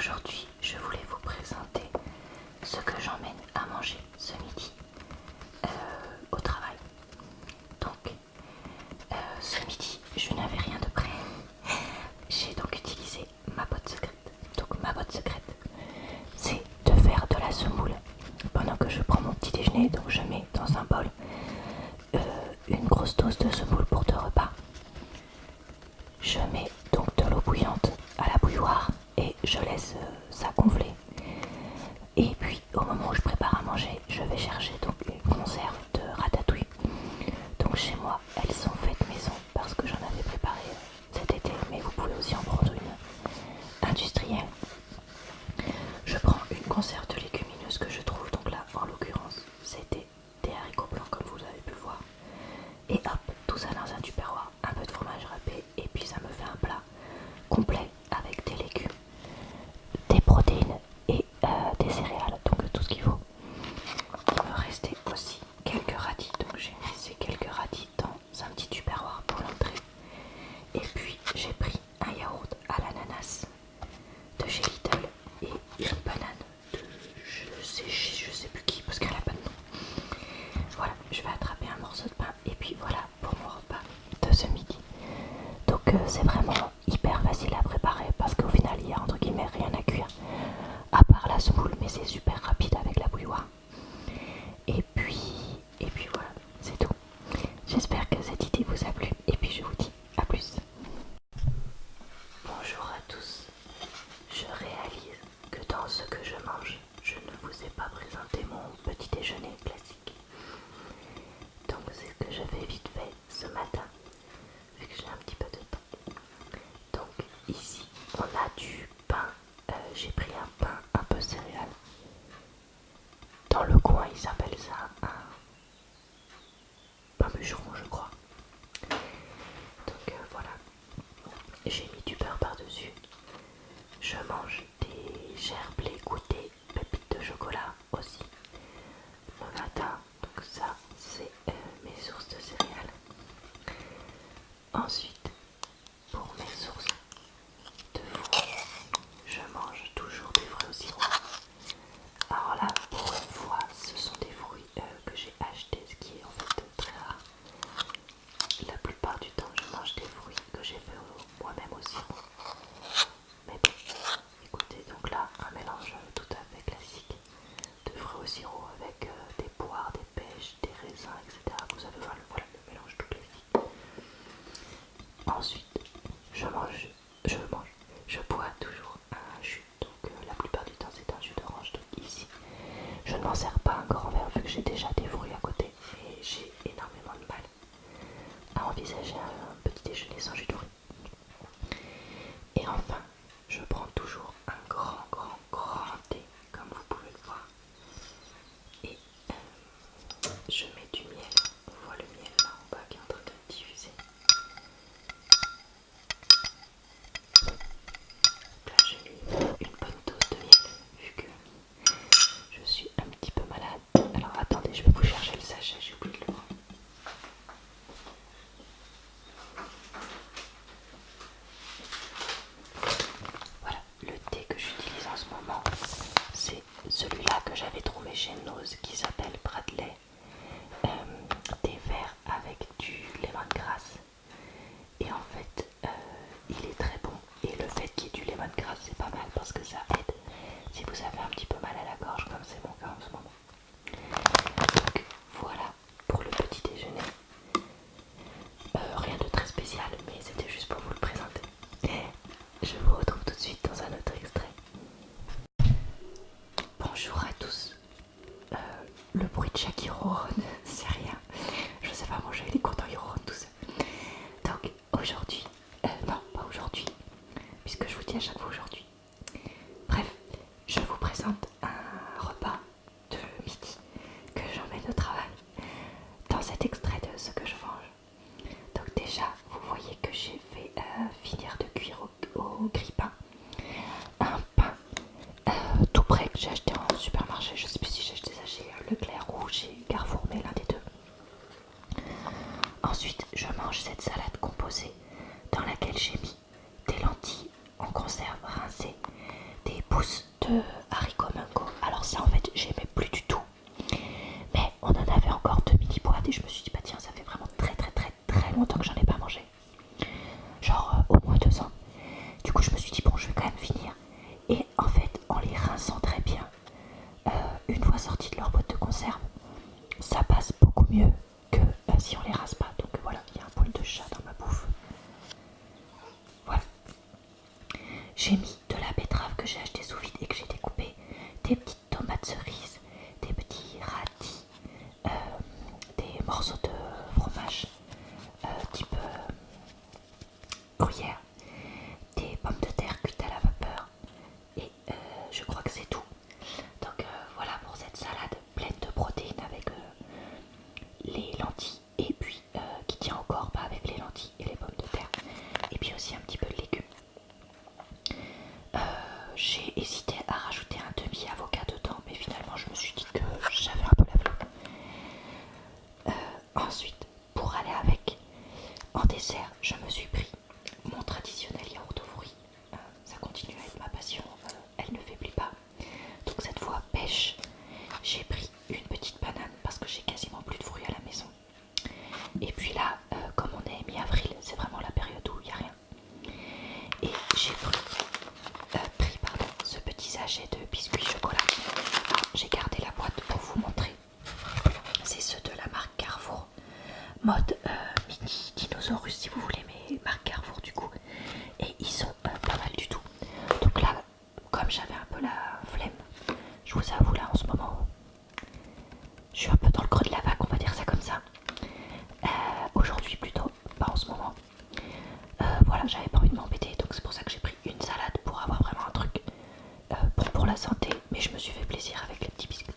Aujourd'hui, je voulais vous présenter ce que j'emmène à manger ce midi au travail. Donc, ce midi, je n'avais rien de prêt. J'ai donc utilisé ma botte secrète. Donc, ma botte secrète, c'est de faire de la semoule. Pendant que je prends mon petit déjeuner, donc je mets dans un bol une grosse dose de semoule pour 2 repas. Je mets donc de l'eau bouillante à la bouilloire et je laisse ça gonfler. Et puis au moment où je prépare à manger, je vais chercher donc une conserve de ratatouille. Donc chez moi, elles sont faites maison parce que j'en avais préparé cet été, mais vous pouvez aussi en prendre une industrielle. Je prends une conserve de légumineuses que je trouve, donc là en l'occurrence c'était des haricots blancs comme vous avez pu le voir. Et hop, tout ça dans un tupperware, un peu de fromage râpé et puis ça me fait un plat complet avec des légumes, des protéines et des céréales, donc tout ce qu'il faut. Il me restait aussi quelques radis, donc j'ai mis ces quelques radis dans un petit tupperware pour l'entrée. Et puis j'ai pris un yaourt à l'ananas de chez Lidl et une banane de je sais plus qui parce qu'elle a pas de nom. Voilà, je vais attraper un morceau de pain et puis voilà pour mon repas de ce midi. Donc c'est vraiment hyper facile à préparer parce qu'au final il y a entre guillemets rien à cuire à part la semoule, mais c'est super rapide avec la bouilloire. Et puis voilà, c'est tout. J'espère que cette idée vous a plu et puis je vous dis à plus. Bonjour à tous. Je réalise que dans ce que je mange, je ne vous ai pas présenté mon petit déjeuner classique. Donc c'est ce que je fais vite fait ce matin, vu que j'ai un petit peu de temps. Donc ici, on a du pain. J'ai pris un pain un peu céréal. Dans le coin, ils appellent ça un pain bûcheron, je crois. Donc voilà, j'ai mis du beurre par-dessus. Je mange des gerblés goûtés, pépites de chocolat aussi le matin. Donc ça, c'est mes sources de céréales. Ensuite, pour mes sources de fruits, je mange toujours des fruits au sirop. Alors là, pour une fois, ce sont des fruits que j'ai achetés, ce qui est en fait très rare. La plupart du temps, je mange des fruits que j'ai fait moi-même au sirop. Mais bon, écoutez, donc là, un mélange tout à fait classique de fruits au sirop avec des poires, des pêches, des raisins, etc. Vous savez, voilà le mélange tout classique. Ensuite, je bois toujours un jus. Donc la plupart du temps, c'est un jus d'orange. Donc ici, je ne m'en sers pas un grand verre vu que j'ai déjà des fruits à côté. Et j'ai énormément de mal à envisager un petit déjeuner sans jus de fruits. Et enfin, je prends toujours un grand thé, comme vous pouvez le voir. Et je mets du miel. On voit le miel là en bas qui est en train de diffuser. Là, j'ai mis une bonne dose de miel vu que je suis un petit peu malade. Alors attendez, je vais vous chercher le sachet, j'ai oublié de le prendre. Voilà, le thé que j'utilise en ce moment, c'est celui-là que j'avais trouvé chez Nose qui s'appelle Bradley. Thé vert avec du lemongrass. Et en fait, il est très bon. Et le fait qu'il y ait du lemongrass, c'est pas mal parce que ça aide si vous avez un petit peu mal à la gorge, comme c'est mon cas en ce moment. Donc voilà pour le petit déjeuner. Rien de très spécial, mais c'était juste pour vous le présenter. Je vous retrouve tout de suite dans un autre extrait. Bonjour à tous. Le bruit de chat qui ronronne, c'est rien. Je sais pas manger, il est content, il ronronne tout seul. Donc aujourd'hui, non pas aujourd'hui, puisque je vous dis à chaque fois aujourd'hui. Bref, je vous présente un repas de midi que j'emmène au travail dans cet extrait de ce que je mange. Donc déjà, vous voyez que j'ai fait finir de cuire au grille-pain un pain tout prêt que j'ai acheté en supermarché. Je sais plus si j'ai acheté ça chez Leclerc ou chez Carrefour, mais l'un des deux. Ensuite, je mange cette salade composée dans laquelle j'ai mis des lentilles en conserve rincées, des pousses de haricots mungo. Alors ça en fait j'aimais plus du tout. Mais on en avait encore 2 mini boîtes et je me suis dit bah tiens ça fait vraiment très longtemps que j'en ai pas mangé. Genre au moins 2 ans. Du coup je me suis dit bon je vais quand même finir. Et en fait en les rinçant très bien, une fois sortis de leur boîte de conserve, ça passe beaucoup mieux que si on les rince pas. Donc voilà, il y a un poil de chat dans ma bouffe. Voilà. J'ai mis de la betterave que j'ai acheté sous vide et que j'ai découpé, des petites tomates cerises, des petits radis, des morceaux de fromage type gruyère, des pommes de terre cuites à la vapeur et je crois que c'est tout. Donc voilà pour cette salade pleine de protéines avec les lentilles et puis qui tient encore pas avec les lentilles et les pommes de terre et puis aussi un petit peu de légumes. J'ai hésité à rajouter un demi-avocat dedans mais finalement je me suis dit que j'avais un peu la flemme. Ensuite pour aller avec en dessert je me suis pris mon traditionnel yaourt aux fruits. Ça continue à être ma passion, elle ne faiblit pas. Donc cette fois pêche, j'ai pris une petite banane parce que j'ai quasiment plus de fruits à la maison. Et puis là, comme on est mi-avril, c'est vraiment la période où il n'y a rien. Et j'ai pris ce petit sachet de biscuits chocolat. Alors, j'ai gardé la boîte pour vous montrer. C'est ceux de la marque Carrefour. Mode mini dinosaurus si vous voulez, mais marque Carrefour du coup. Et ils sont pas mal du tout. Donc là, comme j'avais un peu la flemme, je vous avoue là en ce moment, je suis un peu dans le creux de la vague, on va dire ça comme ça. Aujourd'hui plutôt, pas en ce moment. Voilà, j'avais pas envie de m'embêter, donc c'est pour ça que j'ai pris une salade pour avoir vraiment un truc bon pour la santé, mais je me suis fait plaisir avec les petits biscuits.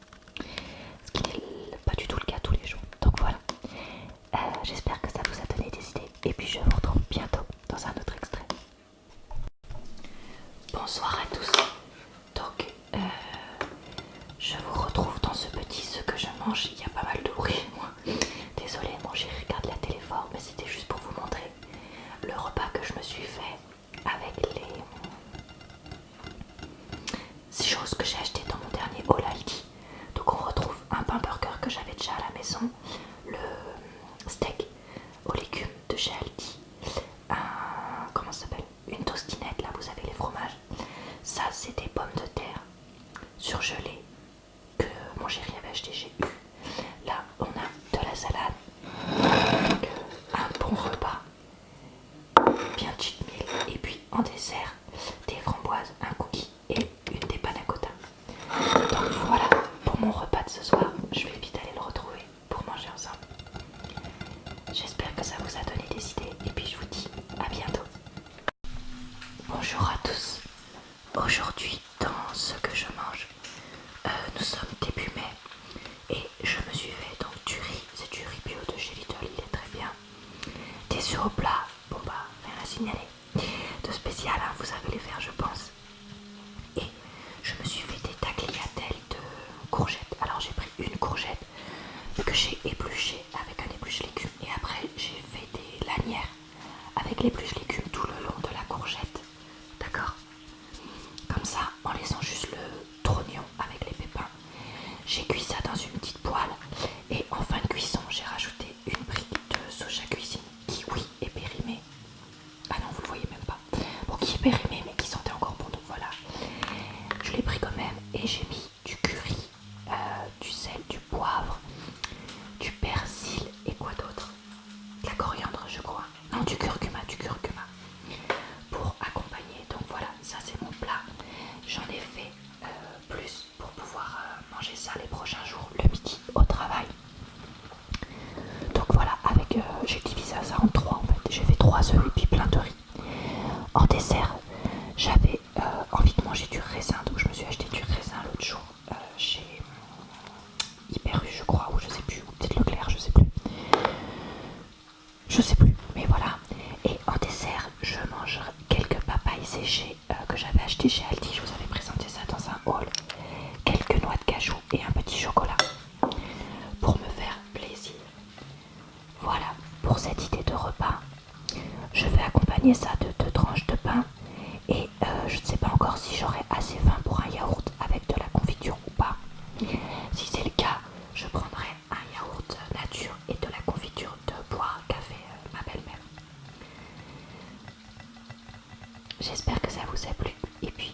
Ce qui n'est pas du tout le cas tous les jours. Donc voilà, j'espère que ça vous a donné des idées et puis je vous retrouve bientôt dans un autre extrait. Bonsoir à tous. Donc je vous retrouve dans ce petit ce que je mange. Il y a pas mal de bruit chez moi. Désolée, mon chéri regarde la télé fort, mais c'était juste pour vous montrer le repas que je me suis fait avec les choses que j'ai achetées dans mon dernier haul Aldi. Donc on retrouve un pain burger que j'avais déjà à la maison, le steak aux légumes de chez Aldi, comment ça s'appelle, une tostinette, là vous avez les fromages. Ça c'est des pommes de terre surgelées que mon chéri avait acheté chez U. Là on a de la salade, donc, un bon repas bien cheat meal, et puis en dessert des framboises, un cookie et une des panna cotta. Donc voilà pour mon repas de ce soir. Je vais vite aller le retrouver pour manger ensemble. J'espère que ça vous a donné des idées et puis je vous dis à bientôt. Bonjour à tous. Aujourd'hui dans ce que je mange, nous sommes début mai et je me suis fait donc du riz. C'est du riz bio de chez Lidl, il est très bien. Des œufs au plat, bon bah rien à signaler. De spécial, hein, vous savez les faire je pense. Et je me suis fait des tagliatelles de courgettes. Alors j'ai pris une courgette que j'ai épluchée avec un épluche légumes et après j'ai fait des lanières avec l'épluche légumes tout le long de la courgette. D'accord? Comme ça, en laissant juste le trognon avec les pépins. J'ai cuit ça dans une petite poêle et en fin de cuisson j'ai rajouté une brique de soja cuisine qui oui est périmée. Ah non vous le voyez même pas. Bon qui est périmée mais qui sentait encore bon, donc voilà. Je l'ai pris quand même et j'ai mis du curry, du sel, du poivre, du persil et quoi d'autre, de la coriandre je crois. Non du curcuma pour accompagner. Donc voilà, ça c'est mon plat. J'en ai fait plus pour pouvoir manger ça les prochains jours le midi au travail. Donc voilà, avec j'ai divisé ça en 3 en fait. J'ai fait 3 œufs et puis plein de riz. En dessert, j'avais envie de manger du raisin, donc je me suis acheté du raisin l'autre jour chez Hyper U je crois, ou je sais plus, ou peut-être Leclerc, je sais plus. Je sais plus, mais voilà. Et en dessert, je mange quelques papayes séchées que j'avais acheté chez Aldi. Je vous avais présenté ça dans un haul. Quelques noix de cajou et un petit chocolat pour me faire plaisir. Voilà pour cette idée de repas. Je vais accompagner ça de 2 tranches de pain et je ne sais pas encore si j'aurai assez faim pour un yaourt. j'espère que ça vous a plu. Et puis